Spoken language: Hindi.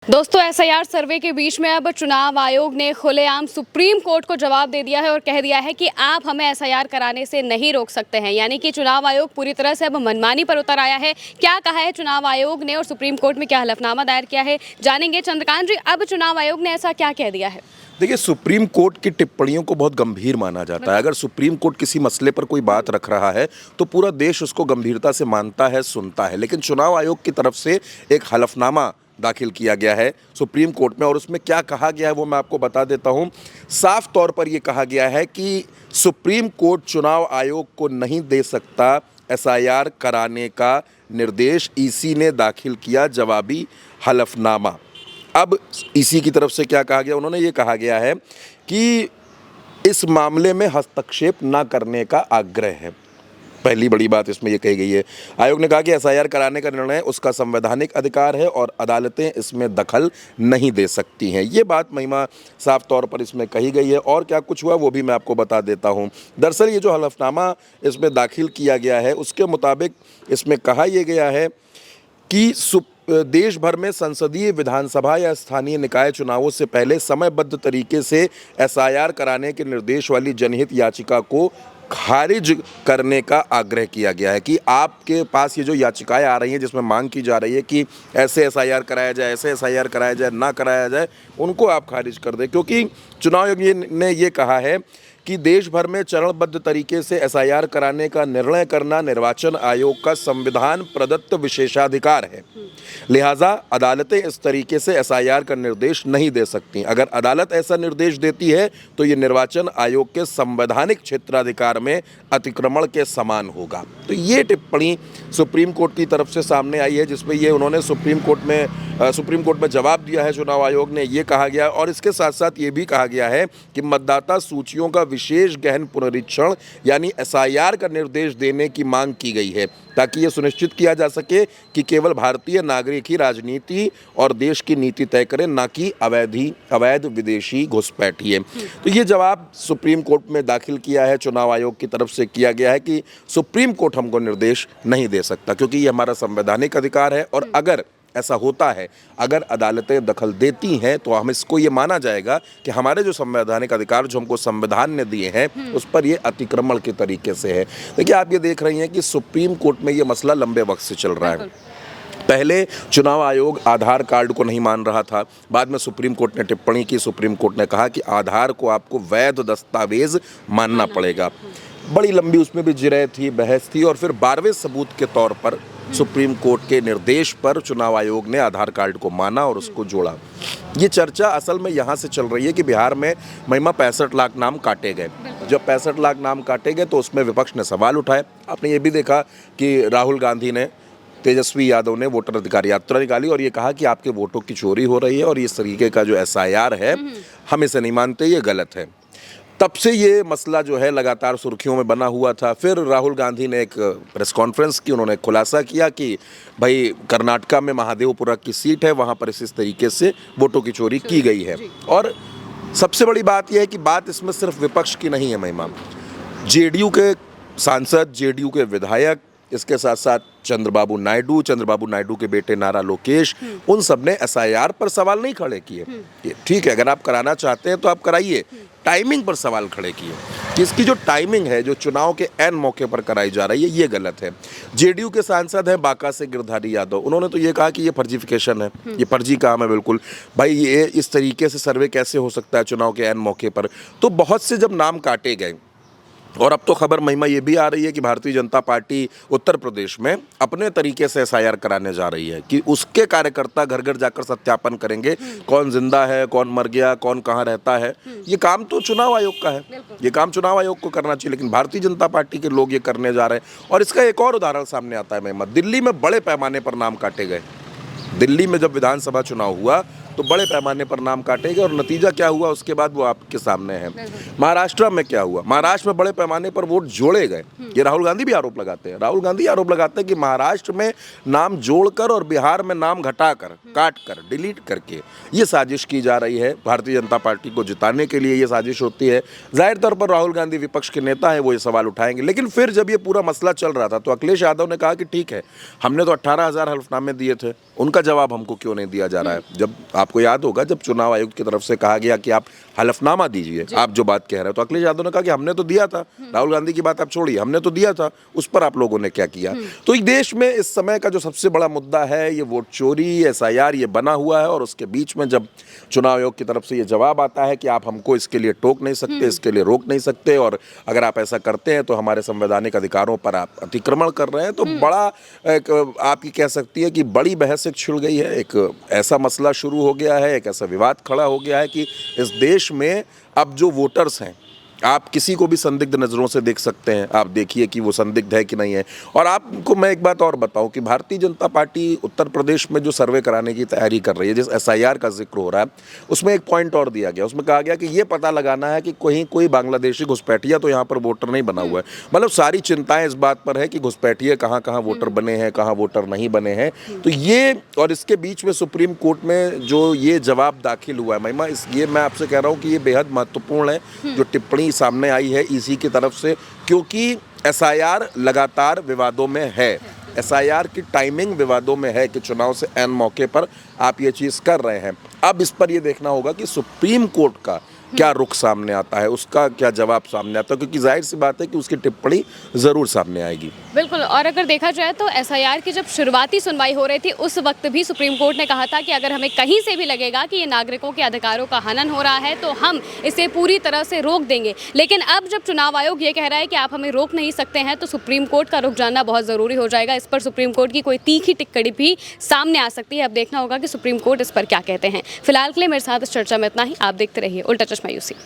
दोस्तों एसआईआर सर्वे के बीच में अब चुनाव आयोग ने खुलेआम सुप्रीम कोर्ट को जवाब दे दिया है और कह दिया है कि आप हमें एसआईआर कराने से नहीं रोक सकते हैं। यानी कि चुनाव आयोग पूरी तरह से अब मनमानी पर उतर आया है। क्या कहा है चुनाव आयोग ने और सुप्रीम कोर्ट में क्या हलफनामा दायर किया है, जानेंगे। चंद्रकांत जी, अब चुनाव आयोग ने ऐसा क्या कह दिया है? देखिए, सुप्रीम कोर्ट की टिप्पणियों को बहुत गंभीर माना जाता है। अगर सुप्रीम कोर्ट किसी मसले पर कोई बात रख रहा है तो पूरा देश उसको गंभीरता से मानता है, सुनता है। लेकिन चुनाव आयोग की तरफ से एक हलफनामा दाखिल किया गया है सुप्रीम कोर्ट में, और उसमें क्या कहा गया है वो मैं आपको बता देता हूं। साफ तौर पर यह कहा गया है कि सुप्रीम कोर्ट चुनाव आयोग को नहीं दे सकता एसआईआर कराने का निर्देश। ईसी ने दाखिल किया जवाबी हलफनामा। अब इसी की तरफ से क्या कहा गया, उन्होंने ये कहा गया है कि इस मामले में हस्तक्षेप न करने का आग्रह है। पहली बड़ी बात इसमें ये कही गई है। आयोग ने कहा कि एसआईआर कराने का निर्णय उसका संवैधानिक अधिकार है और अदालतें इसमें दखल नहीं दे सकती हैं। ये बात महिमा साफ तौर पर इसमें कही गई है। और क्या कुछ हुआ वो भी मैं आपको बता देता हूँ। दरअसल ये जो हलफनामा इसमें दाखिल किया गया है उसके मुताबिक इसमें कहा यह गया है कि देश भर में संसदीय, विधानसभा या स्थानीय निकाय चुनावों से पहले समयबद्ध तरीके से एसआईआर कराने के निर्देश वाली जनहित याचिका को खारिज करने का आग्रह किया गया है। कि आपके पास ये जो याचिकाएं आ रही हैं जिसमें मांग की जा रही है कि ऐसे एसआईआर कराया जाए, ऐसे एसआईआर कराया जाए, ना कराया जाए, उनको आप खारिज कर दें। क्योंकि चुनाव आयोग ने ये कहा है कि देश भर में चरणबद्ध तरीके से एसआईआर कराने का निर्णय करना निर्वाचन आयोग का संविधान प्रदत्त विशेषाधिकार है। लिहाजा अदालतें इस तरीके से एसआईआर का निर्देश नहीं दे सकती। अगर अदालत ऐसा निर्देश देती है तो ये निर्वाचन आयोग के संवैधानिक क्षेत्राधिकार में अतिक्रमण के समान होगा। तो ये टिप्पणी सुप्रीम कोर्ट की तरफ से सामने आई है, जिसमें ये उन्होंने सुप्रीम कोर्ट में जवाब दिया है चुनाव आयोग ने। ये कहा गया और इसके साथ साथ ये भी कहा गया है कि मतदाता सूचियों का विशेष गहन पुनरीक्षण यानी एसआईआर का निर्देश देने की मांग की गई है, ताकि ये सुनिश्चित किया जा सके कि केवल भारतीय नागरिक ही राजनीति और देश की नीति तय करें, ना कि अवैध विदेशी घुसपैठिए। तो ये जवाब सुप्रीम कोर्ट में दाखिल किया है चुनाव आयोग की तरफ से किया गया है कि सुप्रीम कोर्ट हमको निर्देश नहीं दे सकता, क्योंकि ये हमारा संवैधानिक अधिकार है। और अगर ऐसा होता है, अगर अदालतें दखल देती हैं तो हम इसको ये माना जाएगा कि हमारे जो संवैधानिक अधिकार जो हमको संविधान ने दिए हैं उस पर ये अतिक्रमण के तरीके से है। देखिए, आप ये देख रही हैं कि सुप्रीम कोर्ट में ये मसला लंबे वक्त से चल रहा है। पहले चुनाव आयोग आधार कार्ड को नहीं मान रहा था, बाद में सुप्रीम कोर्ट ने टिप्पणी की। सुप्रीम कोर्ट ने कहा कि आधार को आपको वैध दस्तावेज मानना पड़ेगा। बड़ी लंबी उसमें भी जिरह थी, बहस थी, और फिर 12वें सबूत के तौर पर सुप्रीम कोर्ट के निर्देश पर चुनाव आयोग ने आधार कार्ड को माना और उसको जोड़ा। ये चर्चा असल में यहाँ से चल रही है कि बिहार में महिमा 65 लाख नाम काटे गए। जब 65 लाख नाम काटे गए तो उसमें विपक्ष ने सवाल उठाए। आपने ये भी देखा कि राहुल गांधी ने, तेजस्वी यादव ने वोटर अधिकार यात्रा निकाली और ये कहा कि आपके वोटों की चोरी हो रही है और इस तरीके का जो एसआईआर है हम इसे नहीं मानते, ये गलत है। तब से ये मसला जो है लगातार सुर्खियों में बना हुआ था। फिर राहुल गांधी ने एक प्रेस कॉन्फ्रेंस की, उन्होंने खुलासा किया कि भाई कर्नाटका में महादेवपुरा की सीट है, वहाँ पर इस तरीके से वोटों की चोरी की गई है। और सबसे बड़ी बात यह है कि बात इसमें सिर्फ विपक्ष की नहीं है महिमा। जेडीयू के सांसद, जेडीयू के विधायक, इसके साथ साथ चंद्रबाबू नायडू के बेटे नारा लोकेश, उन सब ने एसआईआर पर सवाल नहीं खड़े किए। ठीक है, अगर आप कराना चाहते हैं तो आप कराइए, टाइमिंग पर सवाल खड़े किए कि इसकी जो टाइमिंग है, जो चुनाव के ऐन मौके पर कराई जा रही है, ये गलत है। जेडीयू के सांसद हैं बांका से गिरधारी यादव, उन्होंने तो ये कहा कि ये फर्जीफिकेशन है, ये फर्जी काम है बिल्कुल। भाई ये इस तरीके से सर्वे कैसे हो सकता है चुनाव के ऐन मौके पर। तो बहुत से जब नाम काटे गए, और अब तो खबर महिमा ये भी आ रही है कि भारतीय जनता पार्टी उत्तर प्रदेश में अपने तरीके से एसआईआर कराने जा रही है कि उसके कार्यकर्ता घर घर जाकर सत्यापन करेंगे कौन जिंदा है, कौन मर गया, कौन कहाँ रहता है। ये काम तो चुनाव आयोग का है, ये काम चुनाव आयोग को करना चाहिए, लेकिन भारतीय जनता पार्टी के लोग ये करने जा रहे हैं। और इसका एक और उदाहरण सामने आता है महिमा, दिल्ली में बड़े पैमाने पर नाम काटे गए। दिल्ली में जब विधानसभा चुनाव हुआ तो बड़े पैमाने पर नाम काटे गए और नतीजा क्या हुआ उसके बाद वो आपके सामने है। महाराष्ट्र में क्या हुआ, महाराष्ट्र में बड़े पैमाने पर वोट जोड़े गए। ये राहुल गांधी भी आरोप लगाते हैं। राहुल गांधी आरोप लगाते हैं कि महाराष्ट्र में नाम जोड़कर और बिहार में नाम घटाकर, काटकर, डिलीट करके ये साजिश की जा रही है। भारतीय जनता पार्टी को जिताने के लिए ये साजिश होती है। जाहिर तौर पर राहुल गांधी विपक्ष के नेता हैं, वो ये सवाल उठाएंगे। लेकिन फिर जब ये पूरा मसला चल रहा था तो अखिलेश यादव ने कहा कि ठीक है, हमने तो 18,000 हल्फनामे दिए थे। उनका जवाब हमको क्यों नहीं दिया जा रहा है? जब आपको याद होगा, जब चुनाव आयोग की तरफ से कहा गया कि आप हलफनामा दीजिए, आप जो बात कह रहे हो, तो अखिलेश यादव ने कहा कि हमने तो दिया था। राहुल गांधी की बात आप छोड़िए, हमने तो दिया था, उस पर आप लोगों ने क्या किया? तो इस देश में इस समय का जो सबसे बड़ा मुद्दा है, ये वोट चोरी, एसआईआर, ये बना हुआ है। और उसके बीच में जब चुनाव आयोग की तरफ से ये जवाब आता है कि आप हमको इसके लिए टोक नहीं सकते, इसके लिए रोक नहीं सकते, और अगर आप ऐसा करते हैं तो हमारे संवैधानिक अधिकारों पर आप अतिक्रमण कर रहे हैं, तो बड़ा एक आपकी कह सकती है कि बड़ी बहस एक छिड़ गई है। एक ऐसा मसला शुरू हो गया है, एक ऐसा विवाद खड़ा हो गया है कि इस देश में अब जो वोटर्स हैं, आप किसी को भी संदिग्ध नज़रों से देख सकते हैं। आप देखिए कि वो संदिग्ध है कि नहीं है। और आपको मैं एक बात और बताऊं कि भारतीय जनता पार्टी उत्तर प्रदेश में जो सर्वे कराने की तैयारी कर रही है, जिस एसआईआर का जिक्र हो रहा है, उसमें एक पॉइंट और दिया गया। उसमें कहा गया कि ये पता लगाना है कि कोई बांग्लादेशी घुसपैठिया तो यहाँ पर वोटर नहीं बना हुआ है। मतलब सारी चिंताएं इस बात पर है कि घुसपैठिए कहाँ कहाँ वोटर बने हैं, कहाँ वोटर नहीं बने हैं। तो ये, और इसके बीच में सुप्रीम कोर्ट में जो ये जवाब दाखिल हुआ है महिमा, ये मैं आपसे कह रहा हूँ कि ये बेहद महत्वपूर्ण है जो टिप्पणी सामने आई है ईसी की तरफ से, क्योंकि एसआईआर लगातार विवादों में है। एसआईआर की टाइमिंग विवादों में है कि चुनाव से ऐन मौके पर आप ये चीज़ कर रहे हैं। अब इस पर ये देखना होगा कि सुप्रीम कोर्ट का क्या रुख सामने आता है, उसका क्या जवाब सामने आता है, क्योंकि जाहिर सी बात है कि उसकी टिप्पणी ज़रूर सामने आएगी। बिल्कुल। और अगर देखा जाए तो एसआईआर की जब शुरुआती सुनवाई हो रही थी, उस वक्त भी सुप्रीम कोर्ट ने कहा था कि अगर हमें कहीं से भी लगेगा कि ये नागरिकों के अधिकारों का हनन हो रहा है तो हम इसे पूरी तरह से रोक देंगे। लेकिन अब जब चुनाव आयोग ये कह रहा है कि आप हमें रोक नहीं सकते हैं, तो सुप्रीम कोर्ट का रुख जानना बहुत ज़रूरी हो जाएगा। इस पर सुप्रीम कोर्ट की कोई तीखी टिप्पणी भी सामने आ सकती है। अब देखना होगा कि सुप्रीम कोर्ट इस पर क्या कहते हैं। फिलहाल के लिए मेरे साथ इस चर्चा में इतना ही। आप देखते रहिए उल्टा चश्मा यूसी।